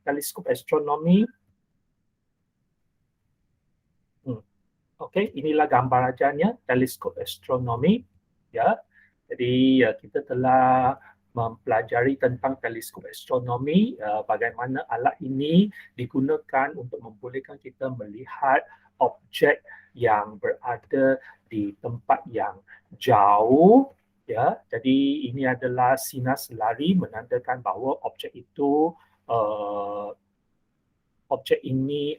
teleskop astronomi. Okey, inilah gambar ajarnya teleskop astronomi. Ya, jadi kita telah mempelajari tentang teleskop astronomi, bagaimana alat ini digunakan untuk membolehkan kita melihat objek yang berada di tempat yang jauh. Ya, jadi ini adalah sinar selari menandakan bahawa objek itu objek ini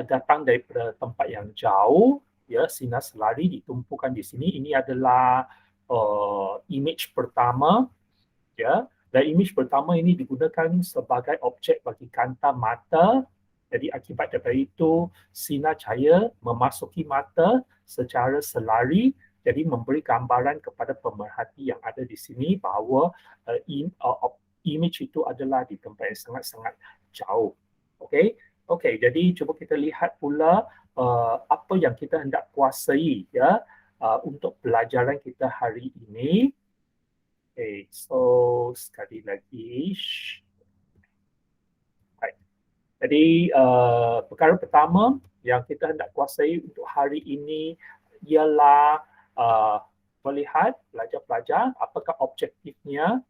datang daripada tempat yang jauh. Ya, sinar selari ditumpukan di sini. Ini adalah image pertama. Ya, dan image pertama ini digunakan sebagai objek bagi kanta mata. Jadi akibat daripada itu sinar cahaya memasuki mata secara selari, jadi memberi gambaran kepada pemerhati yang ada di sini bahawa image itu adalah di tempat yang sangat-sangat jauh. Okey. Okey, jadi cuba kita lihat pula apa yang kita hendak kuasai ya untuk pelajaran kita hari ini. Okay, so sekali lagi. Baik. Jadi perkara pertama yang kita hendak kuasai untuk hari ini ialah melihat pelajar-pelajar apakah objektifnya.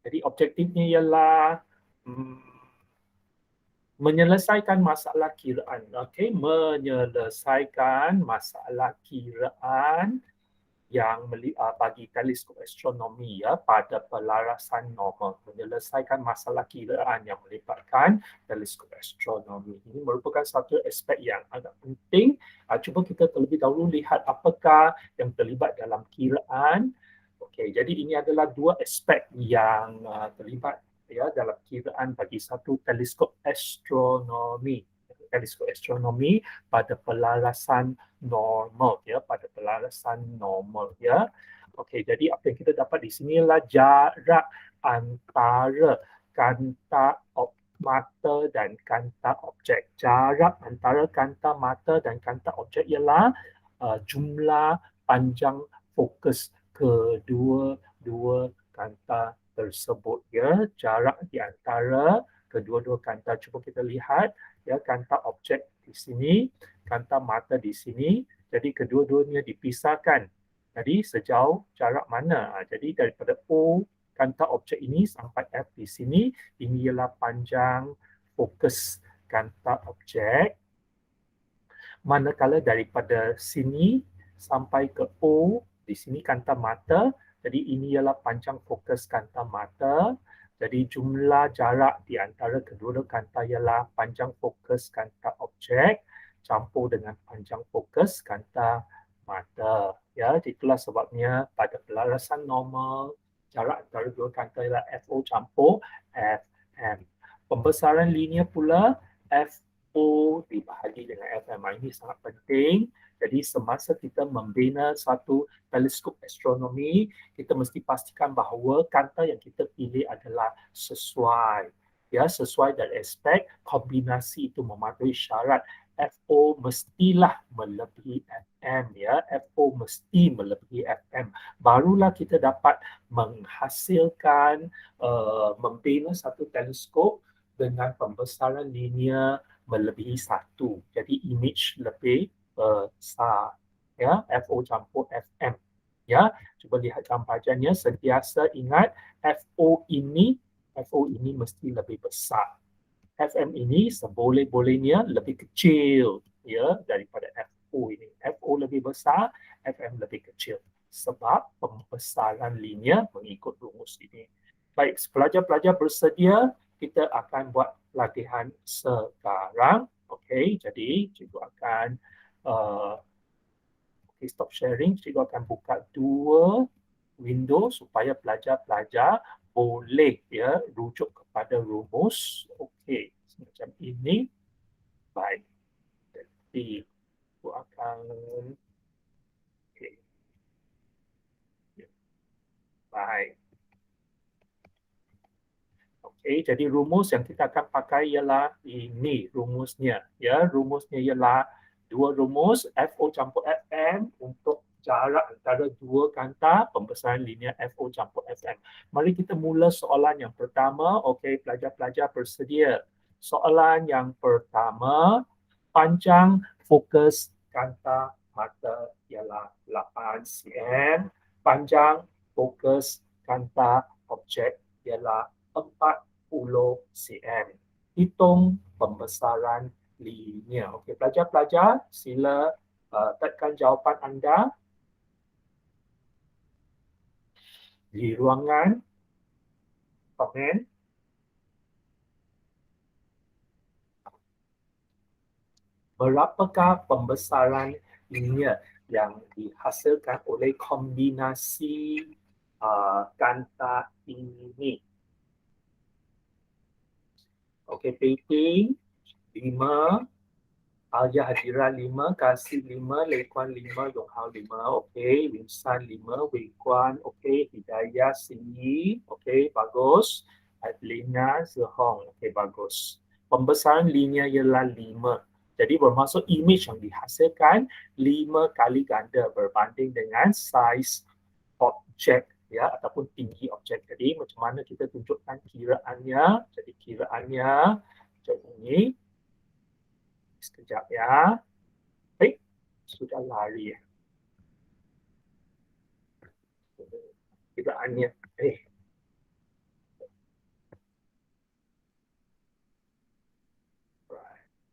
Jadi objektifnya ialah menyelesaikan masalah kiraan. Okey, menyelesaikan masalah kiraan yang bagi teleskop astronomi ya pada pelarasan normal. Menyelesaikan masalah kiraan yang melibatkan teleskop astronomi. Ini merupakan satu aspek yang agak penting. Cuba kita terlebih dahulu lihat apakah yang terlibat dalam kiraan. Okey, jadi ini adalah dua aspek yang terlibat ya dalam kiraan bagi satu teleskop astronomi. Teleskop astronomi pada pelarasan normal ya, pada pelarasan normal ya. Okey, jadi apa yang kita dapat di sini adalah jarak antara kanta mata dan kanta objek. Jarak antara kanta mata dan kanta objek ialah jumlah panjang fokus kedua-dua kanta tersebut ya. Jarak di antara kedua-dua kanta, cuba kita lihat ya, kanta objek di sini, kanta mata di sini. Jadi kedua-duanya dipisahkan. Jadi sejauh jarak mana? Jadi daripada O kanta objek ini sampai F di sini, ini ialah panjang fokus kanta objek. Manakala daripada sini sampai ke O, di sini kanta mata, jadi ini ialah panjang fokus kanta mata. Jadi jumlah jarak di antara kedua-dua kanta ialah panjang fokus kanta objek campur dengan panjang fokus kanta mata. Ya, itulah sebabnya pada pelarasan normal jarak antara dua kanta ialah FO campur FM. Pembesaran linear pula FO dibahagi dengan FM. Ini sangat penting. Jadi semasa kita membina satu teleskop astronomi, kita mesti pastikan bahawa kanta yang kita pilih adalah sesuai. Ya, sesuai dari aspek kombinasi itu mematuhi syarat FO mestilah melebihi FM ya. FO mesti melebihi FM. Barulah kita dapat menghasilkan membina satu teleskop dengan pembesaran linear melebihi 1. Jadi image lebih besar ya, FO campur FM ya. Cuba lihat gambarannya, sentiasa ingat FO ini mesti lebih besar. FM ini seboleh-bolehnya lebih kecil ya daripada FO ini. FO lebih besar, FM lebih kecil sebab pembesaran linear mengikut rumus ini. Baik, pelajar-pelajar bersedia, kita akan buat latihan sekarang. Okey, jadi cikgu akan stop sharing. Cikgu akan buka dua window supaya pelajar-pelajar boleh ya rujuk kepada rumus. Okey, macam ini. Baik. Jadi cikgu akan baik. Okey, jadi rumus yang kita akan pakai ialah ini rumusnya ya. Rumusnya ialah dua rumus FO campur FM untuk jarak antara dua kanta pembesaran linear FO campur FM. Mari kita mula soalan yang pertama. Okey, pelajar-pelajar bersedia. Soalan yang pertama, panjang fokus kanta mata ialah 8 cm, panjang fokus kanta objek ialah 40 cm. Hitung pembesaran linear. Okey, pelajar-pelajar sila tekan jawapan anda di ruangan komen. Berapakah pembesaran linear yang dihasilkan oleh kombinasi kanta ini? Okey, Pei 5, Alia Hadira 5, Kasih 5, Lei Kuan 5, Yong Hao 5. Okey, Win San 5, Wei Kuan. Okey, Hidayah Sinyi. Okey, bagus. Adlina Zehong. Okey, bagus. Pembesaran linear ialah 5. Jadi bermaksud image yang dihasilkan 5 kali ganda berbanding dengan saiz objek ya ataupun tinggi objek. Jadi macam mana kita tunjukkan kiraannya? Jadi kiraannya macam ini. Sekejap ya. Baik, sudah lari. Kiraannya.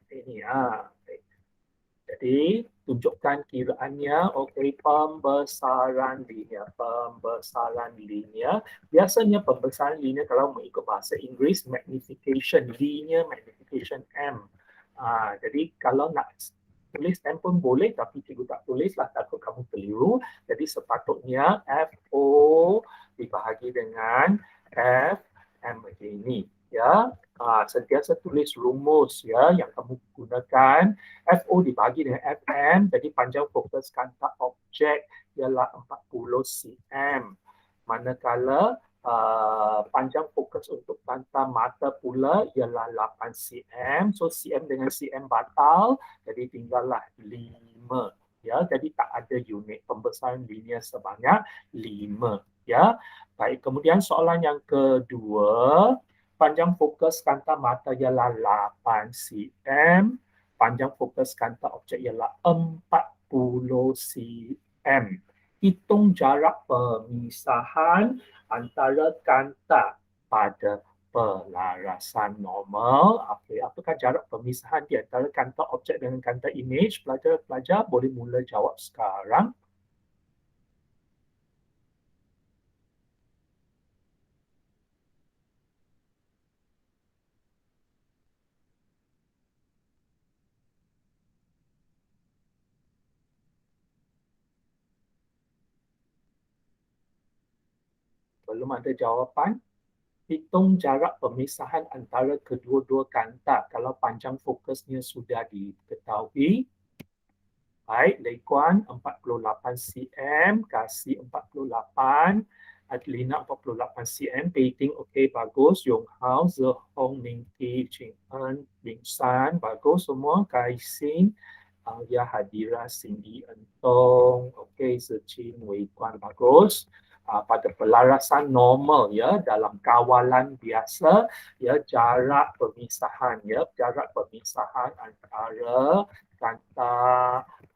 Ini ya. Jadi tunjukkan kiraannya. Okey, pembesaran linear. Pembesaran linear. Biasanya pembesaran linear kalau mengikut bahasa Inggeris, magnification, linear magnification M. Jadi kalau nak tulis M pun boleh, tapi cikgu tak tulislah, takut kamu keliru. Jadi sepatutnya FO dibahagi dengan F M ini. Ya, sentiasa tulis rumus ya yang kamu gunakan. FO dibagi dengan FM, jadi panjang fokus kanta objek ialah 40 cm. Manakala panjang fokus untuk kanta mata pula ialah 8 cm. So cm dengan cm batal, jadi tinggallah 5. Ya, jadi tak ada unit pembesaran linear sebanyak 5. Ya, baik. Kemudian soalan yang kedua, panjang fokus kanta mata ialah 8 cm. Panjang fokus kanta objek ialah 40 cm. Hitung jarak pemisahan antara kanta pada pelarasan normal. Apakah jarak pemisahan di antara kanta objek dengan kanta image? Pelajar-pelajar boleh mula jawab sekarang. Belum ada jawapan? Hitung jarak pemisahan antara kedua-dua kanta kalau panjang fokusnya sudah diketahui. Baik, Lei Kuan 48 cm, Kasih 48, Adlina 48 cm, Peiting okey, bagus, Yong Hao, Zehong, Ming Ti, Ching En, Bing San, bagus semua, Kai Xin, Alia Hadira, Cindy Entong, okey, Zechin, Wei Kuan, bagus. Pada pelarasan normal ya dalam kawalan biasa ya jarak pemisahan antara kanta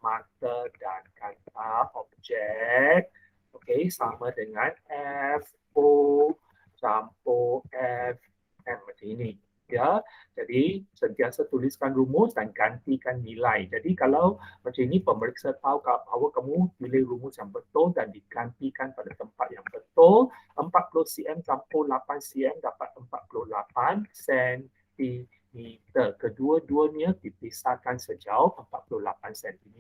mata dan kanta objek okey sama dengan FO campur FM macam ini ya. Jadi sentiasa tuliskan rumus dan gantikan nilai. Jadi kalau macam ini pemeriksa tahu bahawa kamu pilih rumus yang betul dan digantikan pada tempat yang betul. 40 cm campur 8 cm dapat 48 cm. Kedua-duanya dipisahkan sejauh 48 cm.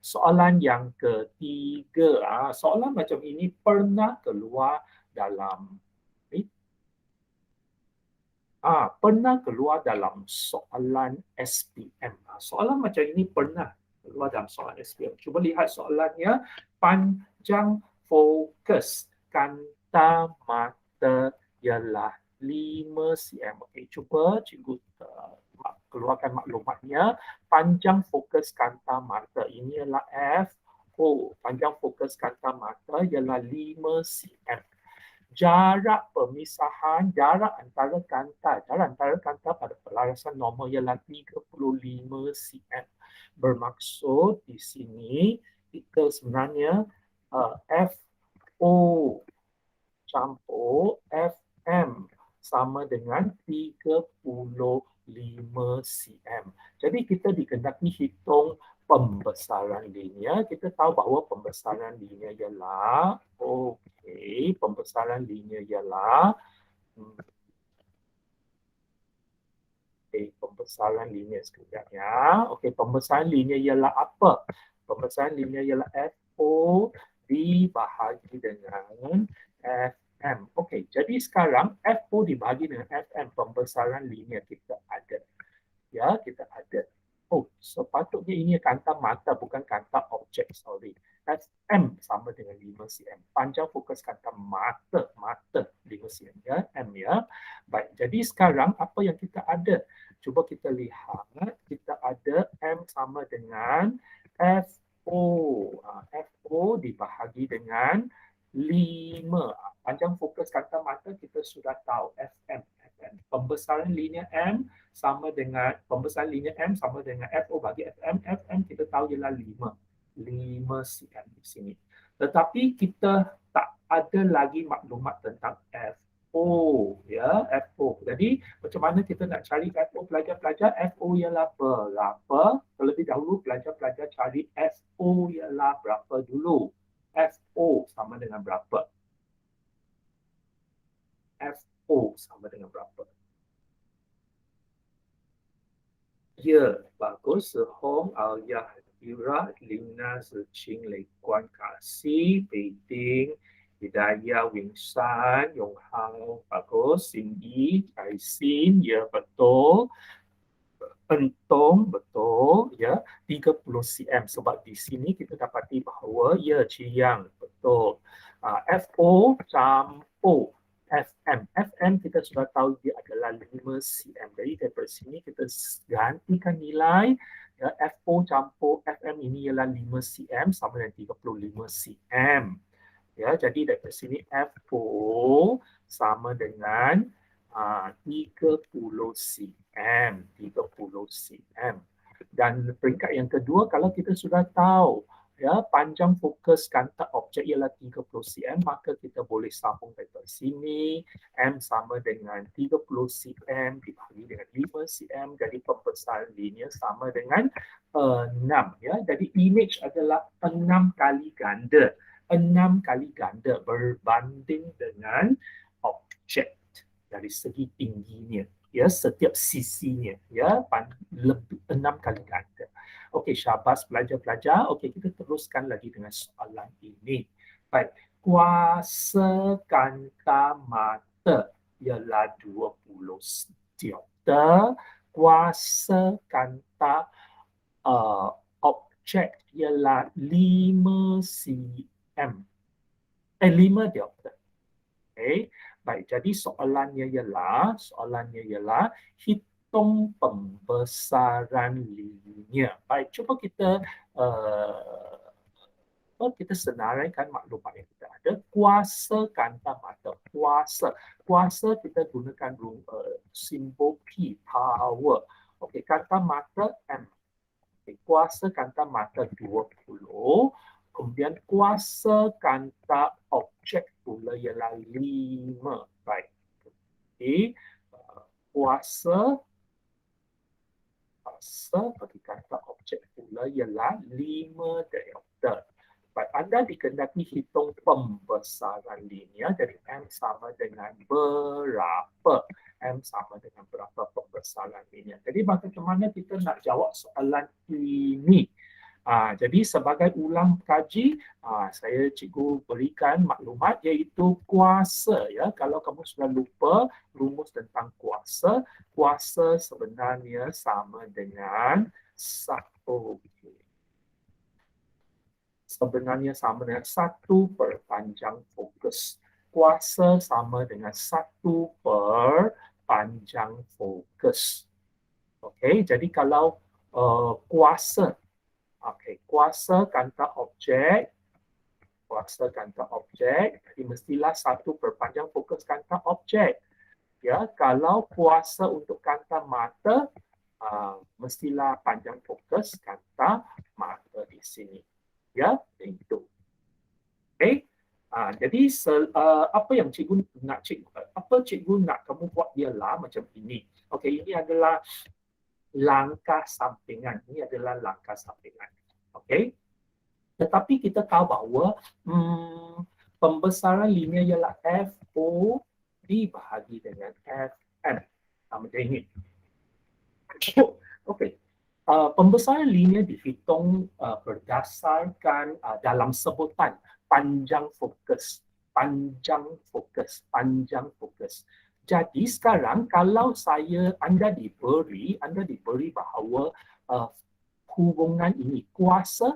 Soalan yang ketiga, soalan macam ini pernah keluar dalam pernah keluar dalam soalan SPM. Soalan macam ini pernah keluar dalam soalan SPM. Cuba lihat soalannya. Panjang fokus kanta mata ialah 5 cm. Okey, cuba cikgu keluarkan maklumatnya. Panjang fokus kanta mata ini ialah F panjang fokus kanta mata ialah 5 cm. Jarak pemisahan, jarak antara kanta pada pelarasan normal ialah 35 cm. Bermaksud di sini kita sebenarnya FO campur FM sama dengan 35 cm. Jadi kita dikehendaki hitung pembesaran linear. Kita tahu bahawa pembesaran linear ialah pembesaran linear ialah pembesaran linear sekejap ya. Pembesaran linear ialah apa? Pembesaran linear ialah FO dibahagi dengan FM. Jadi sekarang FO dibahagi dengan FM, pembesaran linear kita ada. Ya, kita ada. Sepatutnya ini kanta mata bukan kanta objek, sorry. FM sama dengan 5 cm. Panjang fokus kanta mata 5 cm ya, M ya. Baik, jadi sekarang apa yang kita ada? Cuba kita lihat, kita ada M sama dengan FO. FO dibahagi dengan 5. Panjang fokus kanta mata kita sudah tahu, FM. Pembesaran linear M sama dengan pembesaran linear M sama dengan FO bagi FM. FM kita tahu ialah 5 cm di sini. Tetapi kita tak ada lagi maklumat tentang FO ya, FO. Jadi macam mana kita nak cari FO pelajar-pelajar? FO ialah berapa? Terlebih dahulu pelajar-pelajar cari FO ialah berapa dulu. FO sama dengan berapa? FO sama dengan berapa? Ya, bagus. Sehong, Alia, Ira, Lina, Zeching, Lei Guan, Kasih, Beiding, Hidayah, Wingsan, Yong Hao, bagus. Cindy, Aisin, ya betul. Entong, betul. Ya, 30 cm. Sebab di sini kita dapati bahawa ya, Ciyang, betul. FO campur FM. FM kita sudah tahu dia adalah 5 cm. Jadi daripada sini kita gantikan nilai ya, FO campur FM ini ialah 5 cm sama dengan 35 cm. Ya, jadi daripada sini FO sama dengan 30 cm. 30 cm. Dan peringkat yang kedua, kalau kita sudah tahu ya, panjang fokus kanta objek ialah 30 cm, maka kita boleh sambung daripada sini. M sama dengan 30 cm dibagi dengan 5 cm, jadi pembesaran linear sama dengan 6. Ya. Jadi image adalah 6 kali ganda. 6 kali ganda berbanding dengan objek dari segi tingginya. Ya, setiap sisinya ya, lebih 6 kali ganda. Okey, syabas pelajar-pelajar. Okey, kita teruskan lagi dengan soalan ini. Baik, kuasa kanta mata ialah 20 diopter. Kuasa kanta objek ialah 5 cm. 5 diopter. Okey. Baik, jadi soalannya ialah hitung pembesaran linear. Baik, cuba kita kita senaraikan maklumat yang kita ada. Kuasa kanta mata. Kuasa kita gunakan simbol P, power. Okey, kanta mata M. Okay, kuasa kanta mata 20. Kemudian kuasa kanta objek pula ialah 5. Baik. Okay. Kuasa bagi kanta objek pula ialah 5 diopter. Baik, anda dikehendaki hitung pembesaran linear, jadi M sama dengan berapa? M sama dengan berapa pembesaran linear. Jadi bagaimana kita nak jawab soalan ini? Jadi sebagai ulang kaji, saya cikgu berikan maklumat iaitu kuasa. Ya, kalau kamu sudah lupa rumus tentang kuasa, kuasa sebenarnya sama dengan 1. Sebenarnya sama dengan 1 per panjang fokus. Kuasa sama dengan 1 per panjang fokus. Okey, jadi kalau kuasa Okey, kuasa kanta objek, jadi mestilah satu perpanjang fokus kanta objek. Ya, kalau kuasa untuk kanta mata, mestilah panjang fokus kanta mata di sini. Ya, itu. Okey. Jadi apa yang cikgu nak kamu buat ialah macam ini. Okey, ini adalah langkah sampingan. Ini adalah langkah sampingan. Okey. Tetapi kita tahu bahawa pembesaran linear ialah FO dibahagi dengan FM. Macam ini. Okey. Pembesaran linear dihitung berdasarkan dalam sebutan panjang fokus. Jadi sekarang kalau anda diberi bahawa hubungan ini kuasa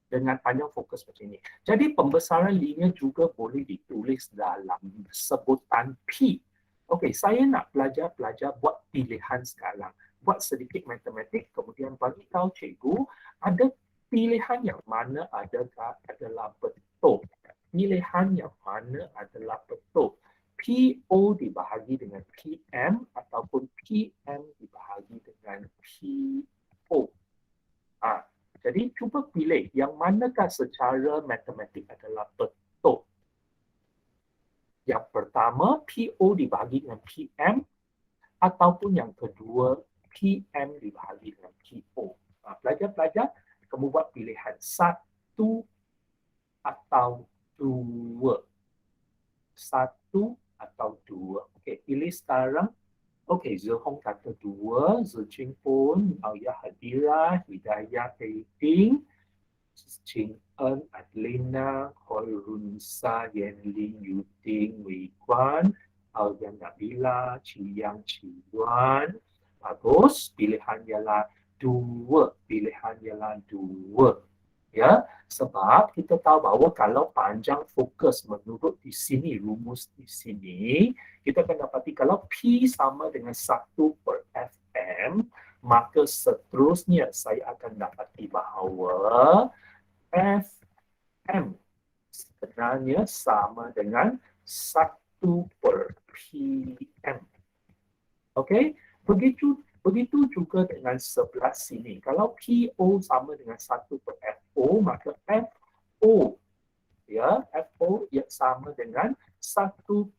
dengan panjang fokus macam ini. Jadi pembesaran linear juga boleh ditulis dalam sebutan P. Okey, saya nak pelajar buat pilihan sekarang. Buat sedikit matematik, kemudian bagi tahu cikgu ada pilihan yang mana adalah betul. Pilihan yang mana adalah betul. PO dibahagi dengan PM ataupun PM dibahagi dengan PO. Jadi cuba pilih yang manakah secara matematik adalah betul. Yang pertama, PO dibahagi dengan PM ataupun yang kedua, PM dibahagi dengan PO. Pelajar-pelajar, kamu buat pilihan 1 atau 2. 1 atau 2. Okey, pilih sekarang. Okey, Zehong kata 2, Zejing pun, Alia Hadira, Hidayah Ting, Ching En, Adlina, Hoirunsa, Yenling, Yuting, Wei Guan, Alia Nabila, Ciyang, Ciyuan. Bagus, pilihan ialah 2. Ya, sebab kita tahu bahawa kalau panjang fokus menurut di sini, rumus di sini, kita akan dapati kalau P sama dengan 1/Fm, maka seterusnya saya akan dapati bahawa Fm sebenarnya sama dengan 1/Pm. Okey, begitu juga dengan sebelah sini. Kalau PO sama dengan 1/FO, maka FO ia sama dengan 1/PO.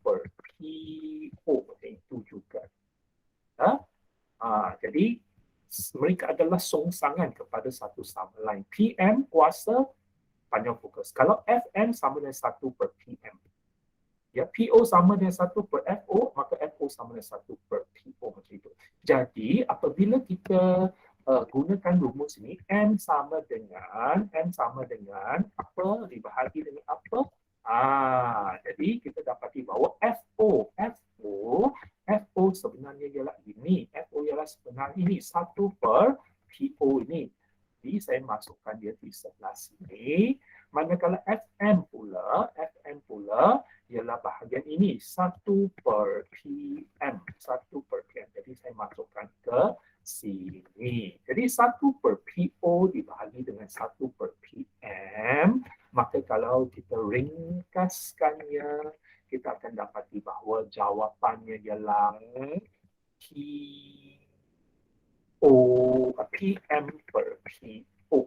Itu juga. Jadi mereka adalah songsangan kepada satu sama lain. PM kuasa panjang fokus. Kalau FM sama dengan 1/PM. Ya, PO sama dengan 1/FO, maka FO sama dengan 1/PO macam itu. Jadi, apabila kita gunakan rumus ini, M sama dengan apa? Dibahagi dengan apa? Jadi, kita dapati bahawa FO sebenarnya ialah ini. FO ialah sebenarnya ini, 1/PO ini. Jadi, saya masukkan dia di sebelah sini. Manakala FM pula ialah bahagian ini 1/PM. Jadi saya masukkan ke sini. Jadi 1/PO dibahagi dengan 1/PM, maka kalau kita ringkaskannya, kita akan dapati bahawa jawapannya ialah PM/PO.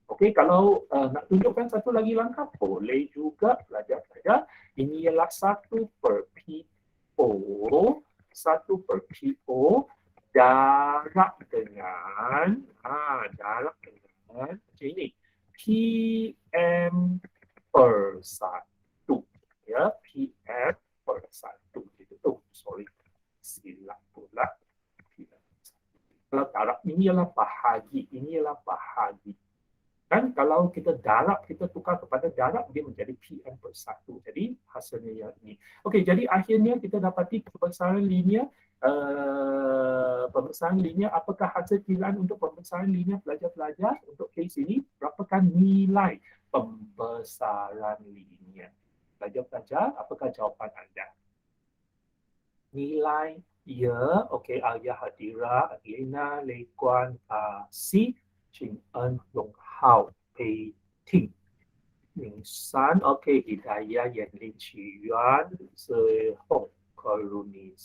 Okey, kalau nak tunjukkan satu lagi langkah, boleh juga pelajar-pelajar. Ini ialah 1/PO. 1/PO darab dengan macam ini. PM/1. Ya, PM/1. Gitu. Sorry. Silap pula. Kalau darab ini ialah bahagi. Dan kalau kita darab, kita tukar kepada darab, dia menjadi PM/1. Jadi hasilnya yang ini. Okey, jadi akhirnya kita dapati pembesaran linear. Apakah hasil kiraan untuk pembesaran linear pelajar-pelajar untuk kes ini? Berapakah nilai pembesaran linear? Pelajar-pelajar, apakah jawapan anda? Nilai Ya, okey, Ayah Hadira, Lena, Lei Guan, Si, Jin En, Long Hao, Pei Ting, Ming San, okey, Hidayah, Yan Lin Qi Yuan, Zhe Hong, Karuni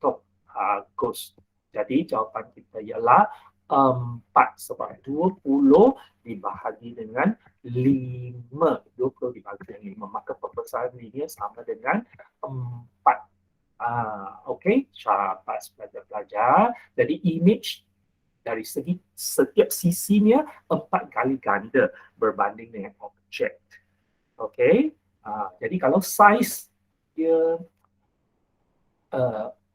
Tok, Agus. Jadi jawapan kita ialah 4 sebab 20 dibahagi dengan 5. 20 dibahagi dengan 5. Maka perbesaran linear sama dengan 4. Okey, syabas pelajar-pelajar. Jadi image dari segi setiap sisinya 4 kali ganda berbanding dengan objek. Okey, jadi kalau saiz dia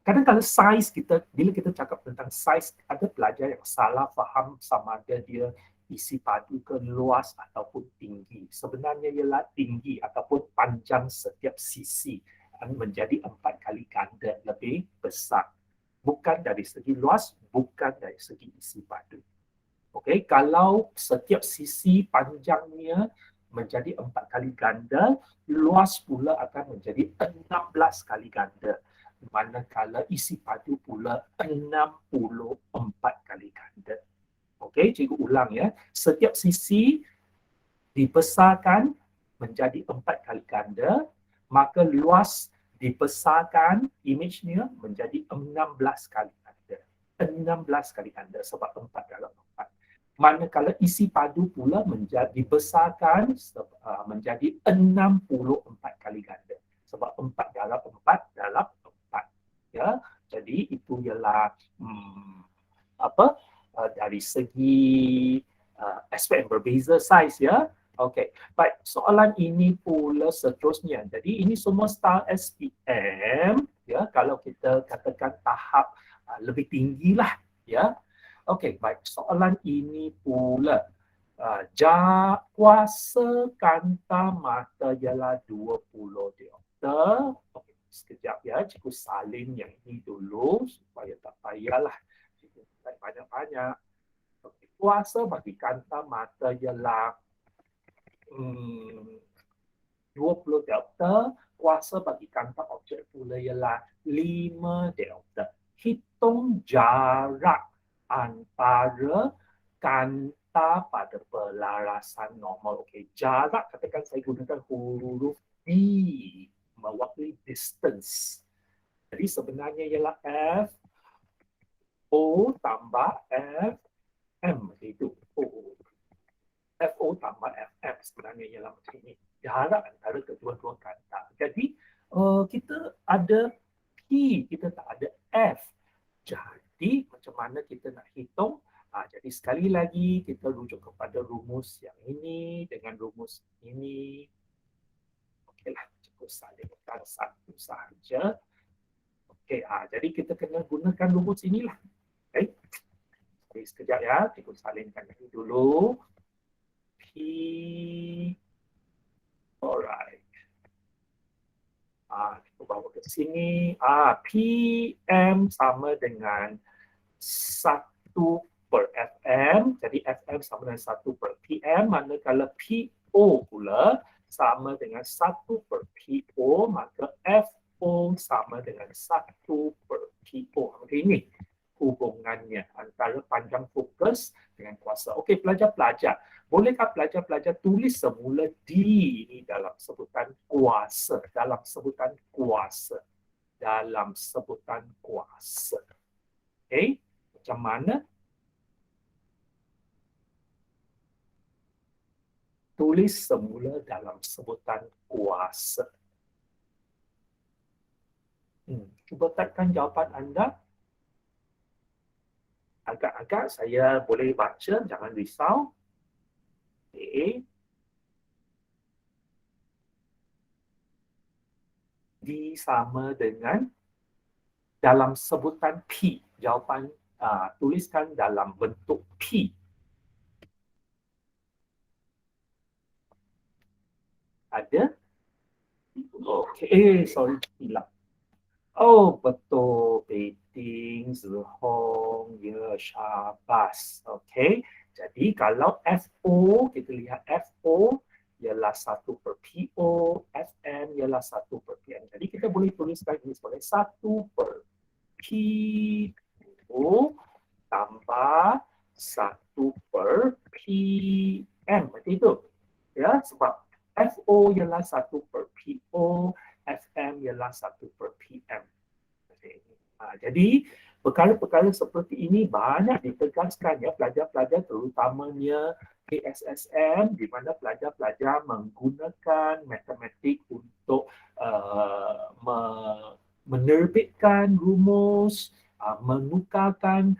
kadang-kadang saiz kita, bila kita cakap tentang saiz, ada pelajar yang salah faham sama ada dia isi padu ke luas ataupun tinggi. Sebenarnya ialah tinggi ataupun panjang setiap sisi menjadi 4 kali ganda lebih besar. Bukan dari segi luas, bukan dari segi isi padu. Okey, kalau setiap sisi panjangnya menjadi 4 kali ganda, luas pula akan menjadi 16 kali ganda. Manakala isi padu pula 64 kali ganda. Okey, cikgu ulang ya. Setiap sisi dibesarkan menjadi 4 kali ganda, maka luas dibesarkan imejnya menjadi 16 kali ganda. 16 kali ganda sebab 4 dalam 4. Manakala isi padu pula dibesarkan menjadi 64 kali ganda. Sebab 4 dalam 4 dalam 4. Ya, jadi itu ialah dari segi aspek yang berbeza saiz ya. Okey, baik, soalan ini pula seterusnya. Jadi ini semua style SPM ya, kalau kita katakan tahap lebih tinggilah ya. Okey, baik, soalan ini pula kuasa kanta mata ialah 20 diopter. Okey, sekejap ya, cikgu salin yang ini dulu supaya tak payahlah cikgu banyak-banyak. Okay. Kuasa bagi kanta mata ialah 20 delta. Kuasa bagi kanta objek pula ialah 5 delta. Hitung jarak antara kanta pada pelarasan normal. Okey, jarak katakan saya gunakan huruf D mewakili distance. Jadi sebenarnya ialah F O tambah F M itu. FO tambah FM sebenarnya ialah macam ini. Jarak antara kedua-dua kanta. Jadi kita ada P, kita tak ada F. Jadi macam mana kita nak hitung? Jadi sekali lagi kita rujuk kepada rumus yang ini dengan rumus ini. Okeylah, cukup salingkan satu sahaja. Okey, jadi kita kena gunakan rumus inilah. Okay. Jadi sekejap ya, kita salingkan ini dulu. P. Alright. Kita bawa ke sini. PM sama dengan 1 per FM. Jadi FM sama dengan 1 per PM. Manakala PO pula sama dengan 1 per PO. Maka FO sama dengan 1 per PO. Ini hubungannya antara panjang fokus dengan kuasa. Okey, pelajar-pelajar. Bolehkah pelajar-pelajar tulis semula D ini dalam sebutan kuasa? Dalam sebutan kuasa. Dalam sebutan kuasa. Okey, macam mana? Tulis semula dalam sebutan kuasa. Cuba typekan jawapan anda. Agak-agak saya boleh baca, jangan risau. Okay. D sama dengan dalam sebutan P. Jawapan tuliskan dalam bentuk P. Ada? Okay, sorry, hilap. Oh, betul. Beijing, Zihong, ya, syabas. Okay. Jadi kalau FO, kita lihat FO ialah 1 per PO, FM ialah 1 per PM. Jadi kita boleh tuliskan ini sebagai 1 per P2 tambah 1 per PM. Macam itu. Ya, sebab FO ialah 1 per PO, FM ialah 1 per PM. Jadi, perkara-perkara seperti ini banyak ditegaskan ya pelajar-pelajar terutamanya KSSM di mana pelajar-pelajar menggunakan matematik untuk menerbitkan rumus, menukarkan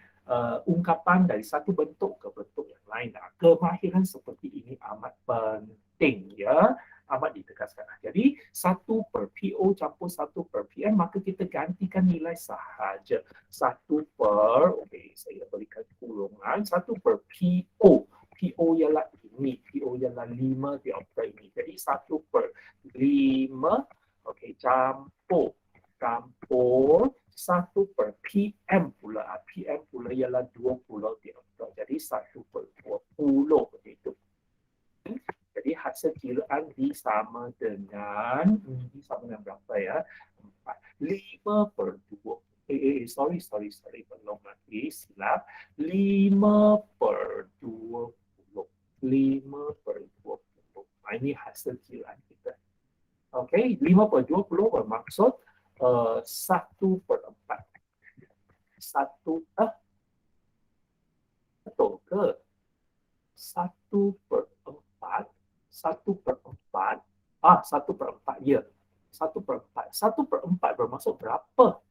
ungkapan dari satu bentuk ke bentuk yang lain. Kemahiran seperti ini amat penting ya, amat ditegaskan. Jadi 1 per PO campur 1 per PM, maka kita gantikan nilai sahaja. 1 per, okey, saya berikan kurungan, 1 per PO. PO ialah ini, PO ialah 5 diopter ini. Jadi 1 per 5, okey, campur 1 per PM pula. PM pula ialah 20 diopter. Jadi 1 per 20 begitu. Jadi hasil kiraan D sama dengan berapa ya? 5 per 2. Sorry, belum lagi, silap. 5 per 20. 5 per 20. Ini hasil kiraan kita. Okey, 5 per 20 bermaksud 1 per 4. Betul ke? 1 per 4. 1 per 4. 1 per 4, ya. 1 per 4. 1 per 4 bermaksud berapa?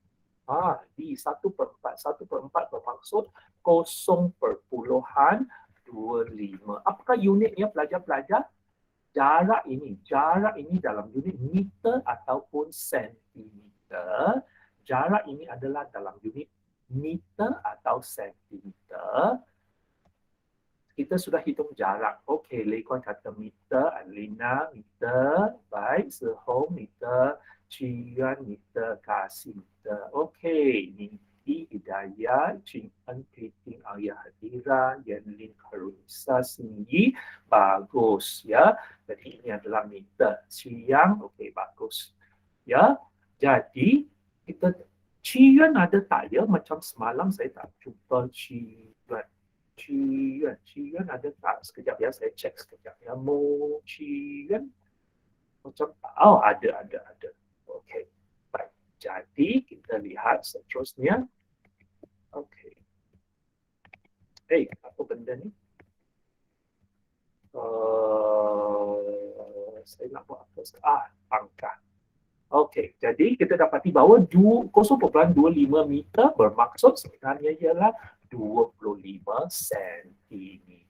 Di 1 per 4. 1 per 4 bermaksud 0.25. Apakah unitnya pelajar-pelajar? Jarak ini dalam unit meter ataupun sentimeter. Jarak ini adalah dalam unit meter atau sentimeter. Kita sudah hitung jarak. Okey, Lekon kata meter, Alina meter, baik, Sehong meter, Cian meter, Kasih meter. Okey, Ningki, Hidayah, Cing En, Titing, Ayah Hadira, Yanlin, Karunisa, Singgi, bagus ya. Jadi ini adalah meter. Ciang, okey, bagus. Ya, jadi kita Cian ada tak ya? Macam semalam saya tak jumpa Cian. Cian ada tak? Sekejap ya, saya cek sekejap ya. Cian macam tak. Ada. Okey. Baik. Jadi kita lihat seterusnya. Okey. Apa benda ni? Saya nak buat apa? Pangkat. Okey, jadi kita dapati bahawa 0.25 meter bermaksud sebenarnya ialah 25 sentimeter.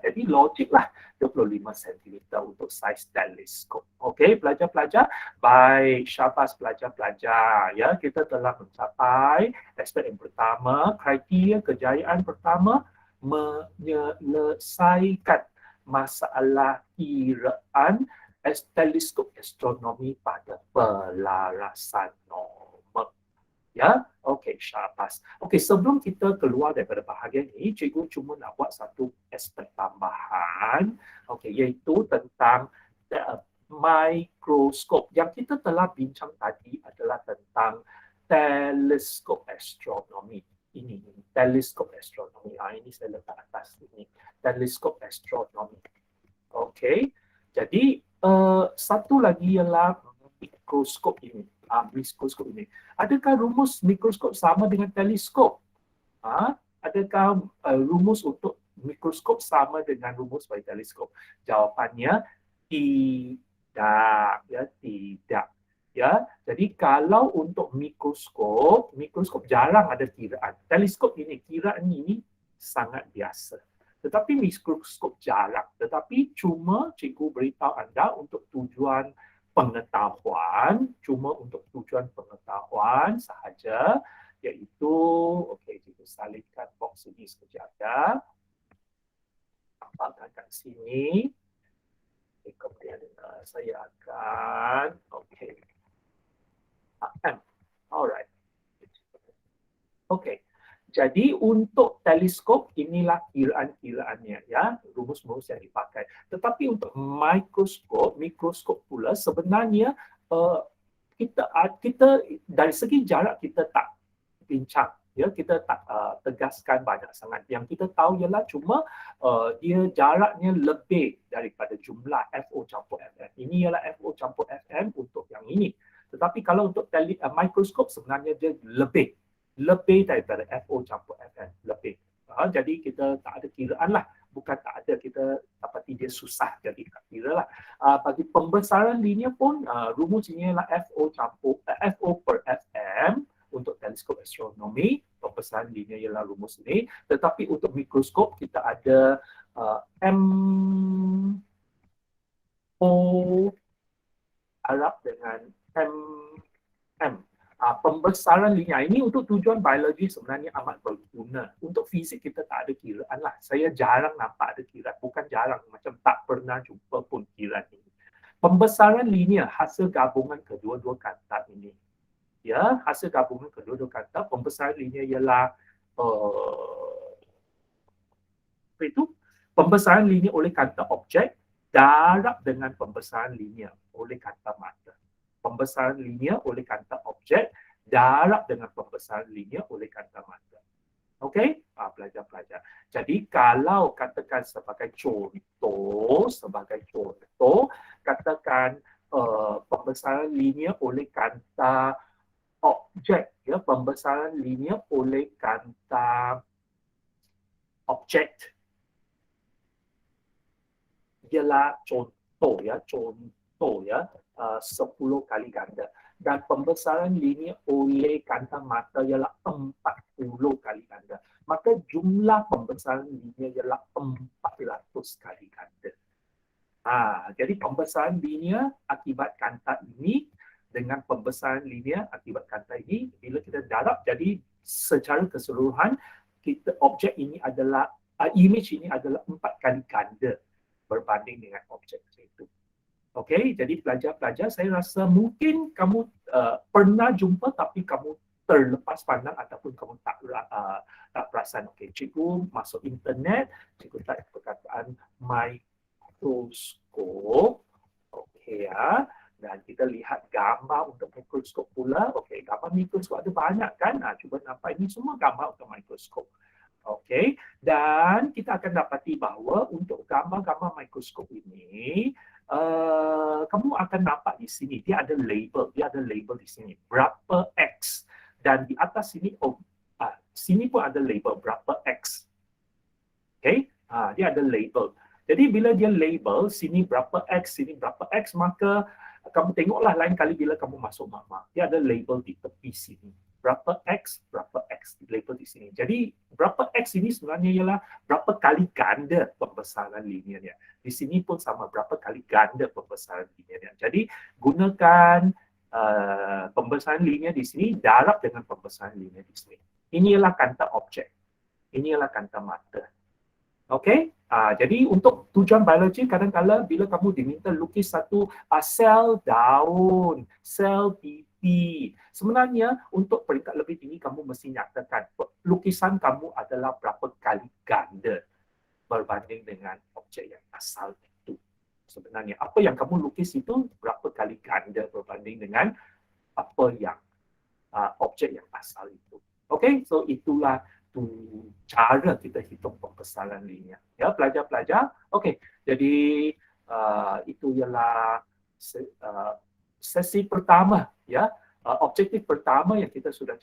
Jadi logiklah 25 sentimeter untuk saiz teleskop. Okey, pelajar-pelajar. Baik, syabas pelajar-pelajar. Ya, kita telah mencapai aspek yang pertama, kriteria kejayaan pertama, menyelesaikan masalah kiraan teleskop astronomi pada pelarasan normal. Ya, okey, syabas. Okey, sebelum kita keluar daripada bahagian ini, cikgu cuma nak buat satu aspek tambahan, okey, iaitu tentang mikroskop. Yang kita telah bincang tadi adalah tentang teleskop astronomi. Ini teleskop astronomi. Ini saya letak atas ini. Teleskop astronomi. Okey. Jadi satu lagi ialah mikroskop ini. Mikroskop ini. Adakah rumus mikroskop sama dengan teleskop? Adakah rumus untuk mikroskop sama dengan rumus bagi teleskop? Jawapannya tidak. Ya, tidak. Ya, jadi kalau untuk mikroskop jarang ada kiraan. Teleskop ini, kiraan ini sangat biasa. Tetapi mikroskop jarang. Tetapi cuma cikgu beritahu anda untuk tujuan pengetahuan, sahaja, iaitu, okey, cikgu salingkan box ini sekejap ya. Tampakkan kat sini. Kemudian saya akan, okey. Alright. Okey. Jadi untuk teleskop inilah kiraan-kiraannya ya, rumus-rumus yang dipakai. Tetapi untuk mikroskop pula sebenarnya kita dari segi jarak kita tak bincang. Ya, kita tak tegaskan banyak sangat. Yang kita tahu ialah cuma dia jaraknya lebih daripada jumlah FO campur FM. Ini ialah FO campur FM untuk yang ini. Tetapi kalau untuk mikroskop sebenarnya dia lebih daripada FO campur FM, lebih. Jadi kita tak ada kiraan lah. Bukan tak ada, kita dapati dia susah jadi kira lah. Bagi pembesaran linear pun rumus ini ialah FO per FM untuk teleskop astronomi. Pembesaran linear ialah rumus ini. Tetapi untuk mikroskop kita ada MO Arab dengan MM. Pembesaran linear ini untuk tujuan biologi sebenarnya amat berguna. Untuk fizik kita tak ada kiraan lah. Saya jarang nampak ada kiraan. Bukan jarang, macam tak pernah jumpa pun kiraan ini. Pembesaran linear hasil gabungan kedua-dua kanta ini. Ya, hasil gabungan kedua-dua kanta. Pembesaran linear ialah apa itu? Pembesaran linear oleh kanta objek darab dengan pembesaran linear oleh kanta mata. Pembesaran linear oleh kanta objek darab dengan pembesaran linear oleh kanta mata. Okey? Pelajar-pelajar. Jadi kalau katakan sebagai contoh, katakan pembesaran linear oleh kanta objek, ya, pembesaran linear oleh kanta objek ialah contoh ya 10 kali ganda, dan pembesaran linear oleh kanta mata ialah 40 kali ganda. Maka jumlah pembesaran linear ialah 400 kali ganda. Jadi pembesaran linear akibat kanta ini dengan pembesaran linear akibat kanta ini, bila kita darab, jadi secara keseluruhan kita objek ini adalah image ini adalah 4 kali ganda berbanding dengan objek itu. Okey, jadi pelajar-pelajar, saya rasa mungkin kamu pernah jumpa tapi kamu terlepas pandang ataupun kamu tak perasan. Okey, cikgu masuk internet, cikgu type perkataan mikroskop. Okey ya. Dan kita lihat gambar untuk mikroskop pula. Okey, gambar mikroskop ada banyak kan? Cuba nampak, ini semua gambar untuk mikroskop. Okey, dan kita akan dapati bahawa untuk gambar-gambar mikroskop ini, kamu akan nampak di sini dia ada label di sini berapa X, dan di atas sini sini pun ada label berapa X. Okey, dia ada label. Jadi bila dia label sini berapa X, sini berapa X, maka kamu tengoklah lain kali bila kamu masuk makmal, dia ada label di tepi sini. Berapa X label di sini. Jadi berapa X ini sebenarnya ialah berapa kali ganda pembesaran linearnya. Di sini pun sama, berapa kali ganda pembesaran linearnya. Jadi gunakan pembesaran linear di sini darab dengan pembesaran linear di sini. Ini ialah kanta objek. Ini ialah kanta mata. Okey? Jadi untuk tujuan biologi, kadang-kadang bila kamu diminta lukis satu sel daun, sel pipi, sebenarnya untuk peringkat lebih tinggi kamu mesti nyatakan lukisan kamu adalah berapa kali ganda berbanding dengan objek yang asal itu. Sebenarnya apa yang kamu lukis itu berapa kali ganda berbanding dengan apa yang objek yang asal itu. Okey, so itulah cara kita hitung pembesaran linear. Ya, pelajar-pelajar. Okey, jadi itu ialah sesi pertama, ya, objektif pertama yang kita sudah